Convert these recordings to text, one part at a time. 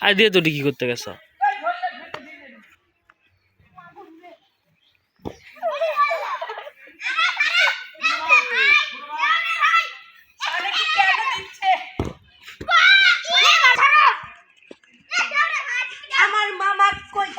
আর দিয়ে তো কি করতে গেছ? আমার মামা কই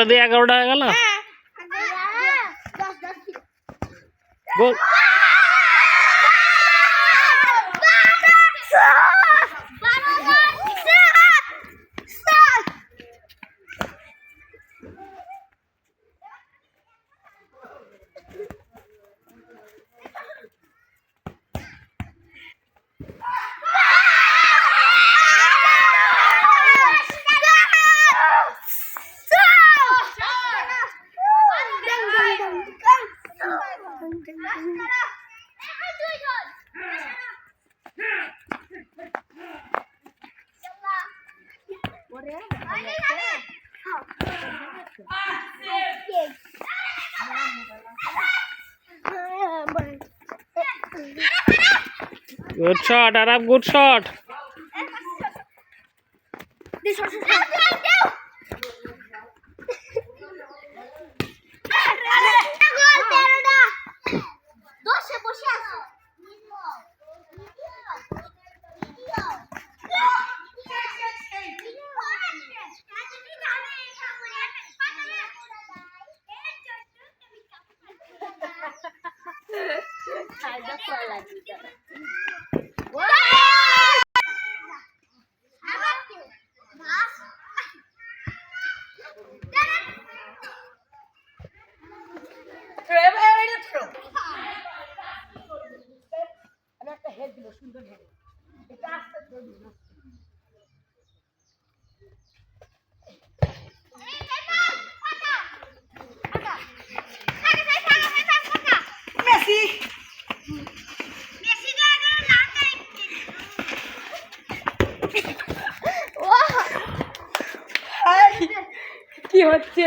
দিয়ে 11টা হয়ে গেল। গোল Good shot, Arab. Good shot. কি হচ্ছে?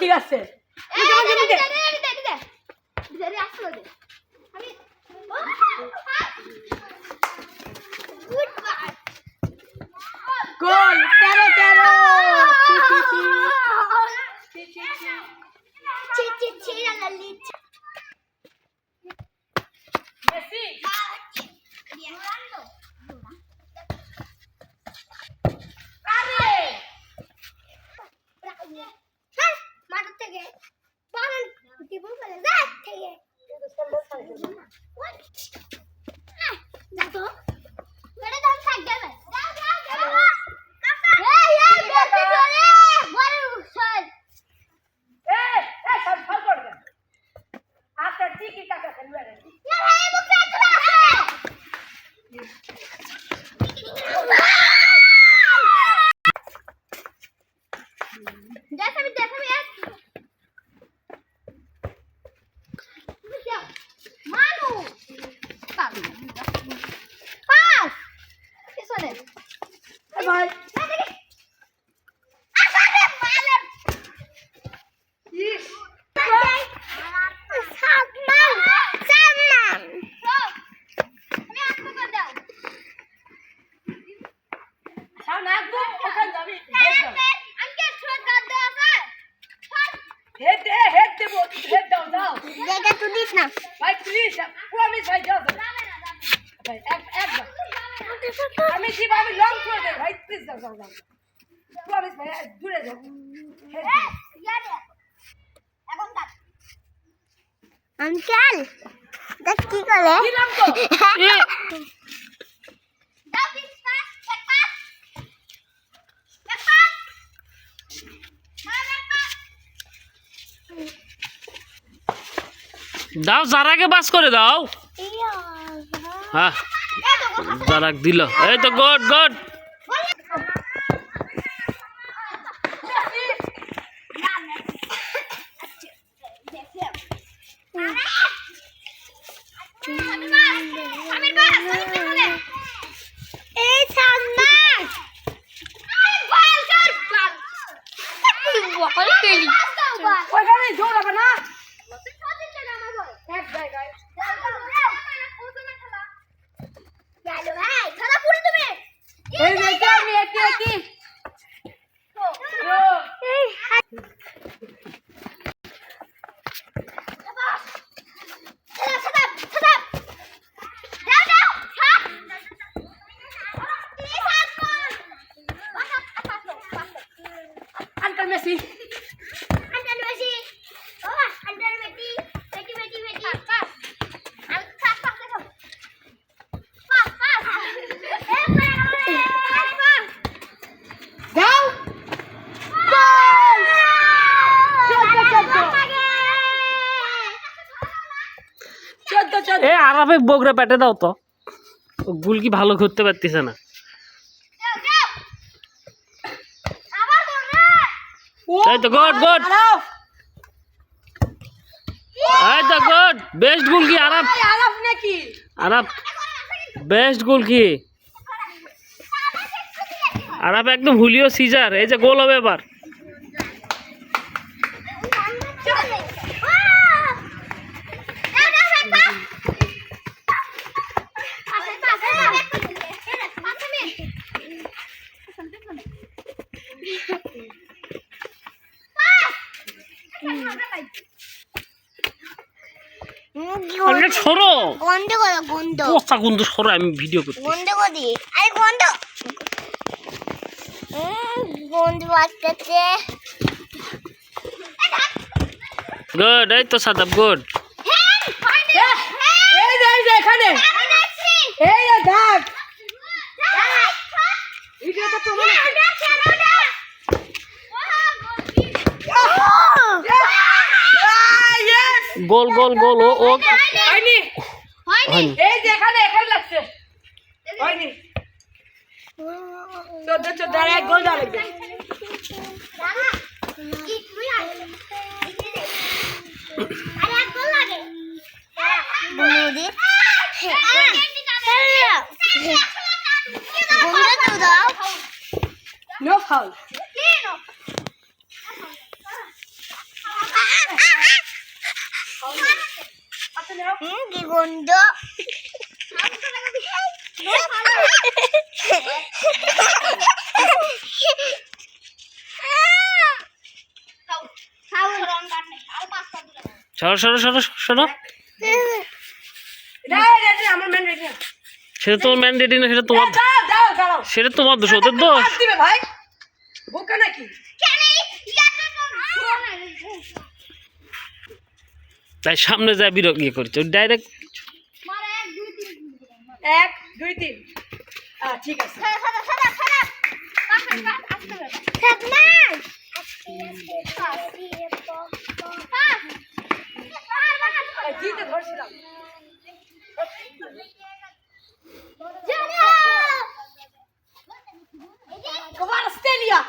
ঠিক আছে গোল 13 মেসি আরে মাঠ থেকে পালন দিব বলে যা থেকে দেখো মেরে দাম থাক যাবে যাও যাও যাও এই বলতে চলে বড় সর এই সব ফল করে দে আচ্ছা ঠিকই টাকা খেলবে রে না ভাই মুখে চলে আসে जैसा भी यार मानो पास किस ने भाई আমি কি ভাবে লং করে দে ভাই প্লিজ যাও যাও যাও প্রমিস ভাই দূরে যাও এখন কাট আঙ্কেল দেখ কি করে দিলাম তো দাও প্লিজ পাস দাও জারাকে পাস করে দাও হ্যাঁ জারাক দিল এই তো good good Messi. Antar Messi. Oh, antar Messi. Messi. Pas. Pas. Pas. Go. Goal. এ আরাফে বগরা পেটে দাও তো গুল কি ভালো করতে পারতেছে না এই তো গুড গুড এই তো গুড বেস্ট গোল কি আরাফ নাকি আরাফ বেস্ট গোল কি আরাফ একদম হুলিও সিজার এই যে গোল হবে এবার সরো গন্ধ করো গন্ধ পোস্তা গন্ধ সরো আমি ভিডিও করছি গন্ধ করি আরে গন্ধ গন্ধ আসতেছে গুড এই তো সাদাব গুড এই যে এখানে এই যে দেখ ভিডিওটা প্রমাণ গোল গোল গোল ও ও হয়নি হয়নি এই যে এখানে লাগছে হয়নি 14 আর এক গোল দেওয়া লাগবে No foul. কি গন্ধ সরো সরো সরো সরো আমার ম্যান রেডি সেটা তোমার ম্যান্ডেটি না, সেটা তোমার দাঁড়াও সেটা তোমার দোষ, ওদের দোষ। দিবে ভাই বোকা নাকি তাই সামনে যায় বিরক্ত ইয়ে করছে ডাইরেক্ট। 1 2 3 ঠিক আছে জিতে ধরছিলাম কবার Australia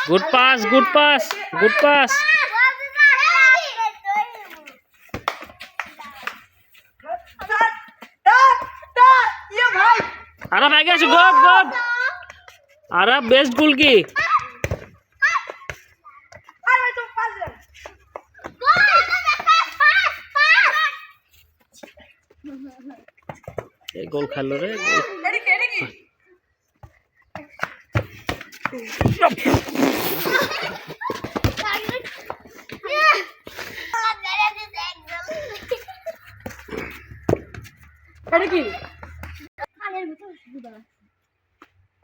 good pass good pass good pass. ভাই আরে আগে আছে, গুড গুড। আরে বেস্ট গোল কি আরে তো পাস দে এই গোল খেললো রে। এডি কি এডি কি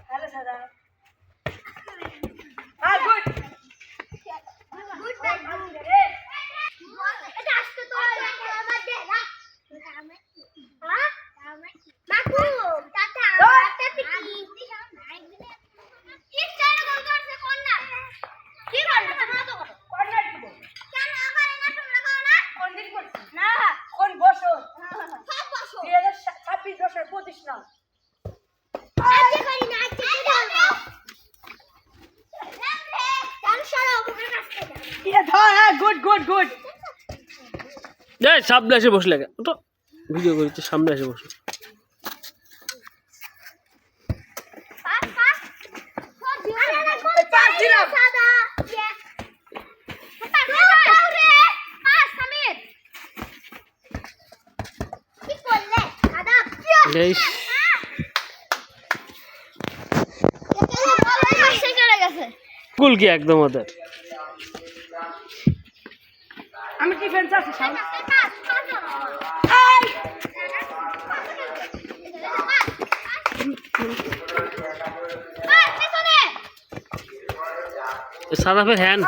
হ্যালো সাদা গুড এটা আজকে তো আমার দে না মাকু টাটা টাটা পিকি কি চাই গোল করছে কোন না কি করবে তোমরা তো কর্নার দিব কেন আমার না তোমরা কও না কোন দিন করছি না কোন বছর সব বসো 2026 বছর 25 না আজকে করি না আজকে খেলবো কাল সারা উপরে কাটতে যাও ইয়ে ধর হ্যাঁ গুড গুড গুড এই সামনে এসে বসলে ওটা ভিডিও করছি, সামনে এসে বসো। পাস পাস সব দিও পাস দিলাম সাদা পাস দাও রে পাস সামির কি করলে সাদা এই গোল কি একদম ওদের। আমি ডিফেন্স আছি সামনে সাদা ফের হ্যান্ড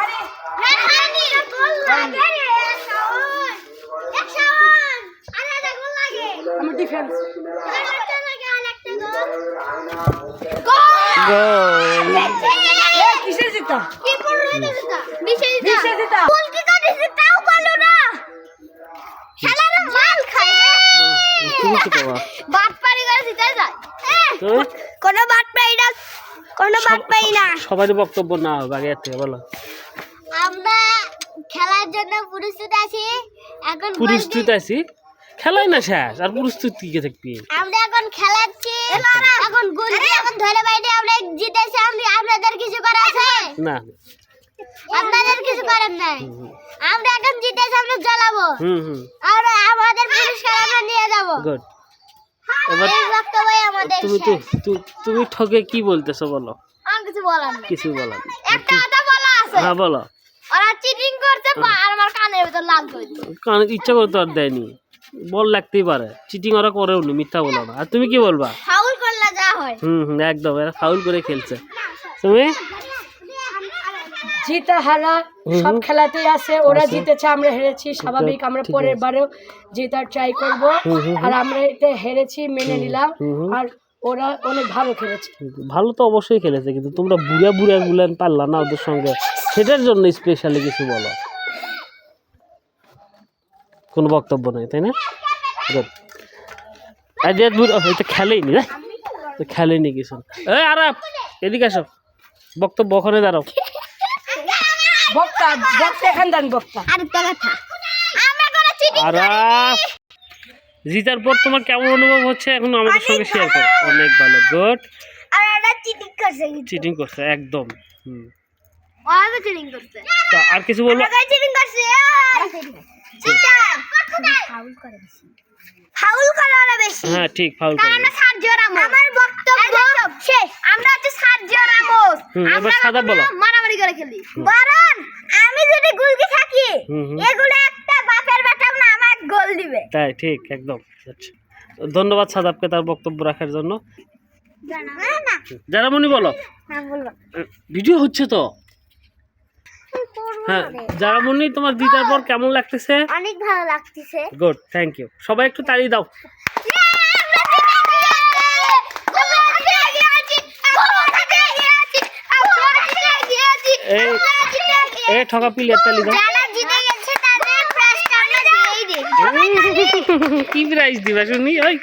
আমি ডিফেন্স গোল। কিসের জিতা তুমি কি পাবা কোনো বাদ পাই না, কোনো বাদ পাই না। সবারই বক্তব্য না হবে আগে থেকে বলো। আমরা খেলার জন্য প্রস্তুত আছি এখন প্রস্তুত আছি, খেলাই না শেষ আর প্রস্তুত কি থাকবি। আমরা এখন খেলাচ্ছি, এখন গুলছি, এখন ধরে বাইরে আমরা জিতেছি। আপনাদের কিছু করার আছে না আপনাদের কিছু করার নাই। আমরা এখন জিতেছি, আমরা জ্বালাবো আর আমাদের পুরস্কার আমরা নিয়ে যাবো। গুড। এবার এই বক্তব্যই আমাদের তুমি তো শেষ। তুমি ঠকে কি বলতেছো বলো। আর কিছু বলার নেই, কিছু বলার নেই। একটা কথা বলা আছে, হ্যাঁ বলো। ওরা চিটিং করছে আর আমার কানের ভিতর লাল করে দিল। কারণ ইচ্ছা করতে আর দেয়নি, বল লাগতেই পারে। চিটিং ওরা করেও নি, মিথ্যা বলো না। আর তুমি কি বলবা? ফাউল করলে যা হয়। একদম এরা ফাউল করে খেলছে। তুমি জিতা হারা সব খেলাতেই আছে, ওরা জিতেছে আমরা হেরেছি, স্বাভাবিক। আমরা পরের বারেও জেতার ট্রাই করব, আর আমরা এটা হেরেছি মেনে নিলাম, আর ওরা অনেক ভালো খেলেছে। ভালো তো অবশ্যই খেলেছে, কিন্তু তোমরা বুড়া বুড়া গুলেন পারলা না ওদের সঙ্গে, সেটার জন্য স্পেশালি কিছু বলো। কোনো বক্তব্য নেই তাই না? গুড। আর যে এটা খেলেইনি না, খেলেনি কিছু। এই আরাপ এদিকে আসো, বক্তব্য ওখানে দাঁড়াও। বক্তা বক্তা এখান দেন বক্তা। আরেকটা কথা, আমরা কোনো চিটিং আরাপ জিতার পর তোমার কেমন অনুভব হচ্ছে এখন আমাদের সঙ্গে শেয়ার করো। অনেক ভালো, গুড। চিটিং করছে চিটিং করছে একদম। হুম, ওরা চিটিং করছে তা আর কিছু বলবো? আমরা চিটিং করছি ফাউল করে বেশি ফাউল করে ওরা বেশি হ্যাঁ ঠিক, ফাউল কারণ করে। আমরা সার্জিও রামোস আমার বক্তব্য শেষ আমরা হচ্ছে সার্জিও রামোস এবার সাদাব বলো। মারামারি করে খেলি বরং আমি যদি গোলকি থাকি এগুলো একটা বাপের বেটাও না আমার গোল দিবে তাই ঠিক একদম। আচ্ছা, ধন্যবাদ সাদাবকে তার বক্তব্য রাখার জন্য। না না জারামণি বলো। না বলবো ভিডিও হচ্ছে তো। হ্যাঁ জারামণি, তোমার জিতার পর কেমন লাগতেছে? অনেক ভালো লাগতেছে গুড, থ্যাংক ইউ। সবাই একটু তালি দাও। এই ঠকা প্লেয়ার তালি দাও। যারা জিতে গেছে তাদের প্রাইজটা আমরা দিয়েই দিই কি প্রাইজ দিবা শুনি? ওই